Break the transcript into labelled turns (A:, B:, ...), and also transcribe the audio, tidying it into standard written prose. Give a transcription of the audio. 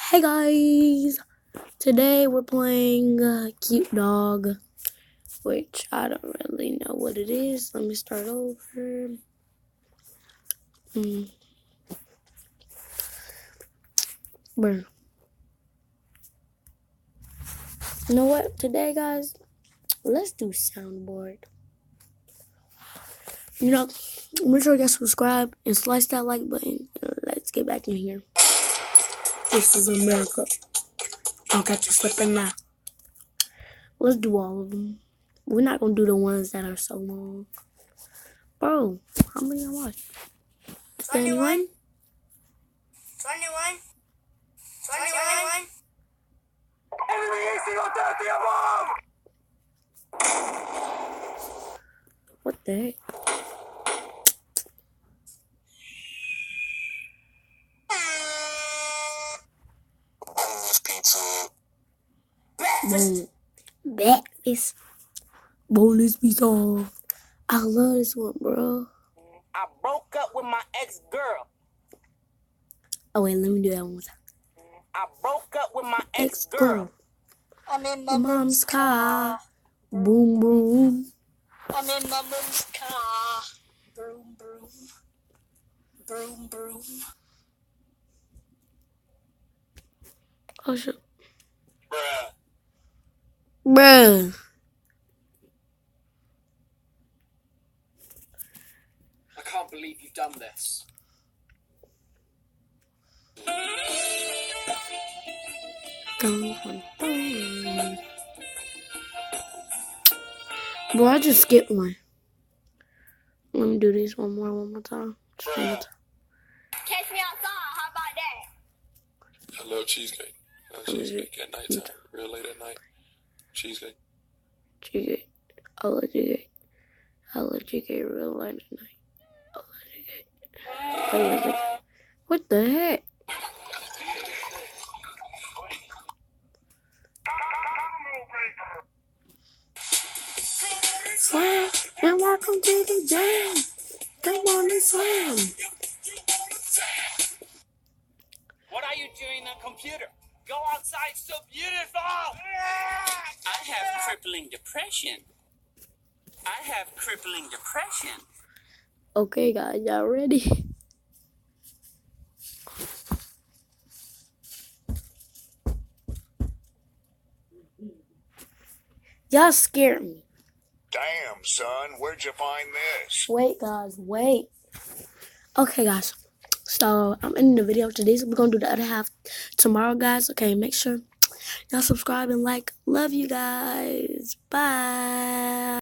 A: Hey guys, today we're playing Cute Dog, which I don't really know what it is. Let me start over. Bruh. You know what? Today, guys, let's do soundboard. You know, make sure you guys subscribe and slice that like button. Let's get back in here. This is America. I'll catch you slipping now. Let's do all of them. We're not gonna do the ones that are so long. Bro, how many I watch?
B: 21. 21.
A: What the heck? Boom. Breakfast. Boneless pizza. I love this one, bro.
B: I broke up with my ex-girl.
A: Oh, wait, let me do that one more time.
B: I broke up with my ex-girl.
A: Ex-girl.
B: I'm in
A: My mom's car. Boom, boom.
B: I'm in my mom's car. Broom, broom. Broom, broom.
A: Oh, shit.
B: Bruh.
A: Bruh.
B: I can't believe you've done this.
A: Bro, I just skipped one. Let me do this one more time. Just one more time.
B: Catch me outside. How about that?
C: I love cheesecake. Cheesecake at nighttime, real late at night. Cheesecake.
A: Cheesecake. I love cheesecake. I love cheesecake real late at night. I love cheesecake. I love it. What the heck? Slam and welcome to the jam. Come on and slam.
B: What are you doing on computer? Go outside, so beautiful! I have crippling depression.
A: Okay, guys, y'all ready? Y'all scared me.
D: Damn, son, where'd you find this?
A: Wait, guys, wait. Okay, guys. So, I'm ending the video today. So, we're going to do the other half tomorrow, guys. Okay, make sure y'all subscribe and like. Love you guys. Bye.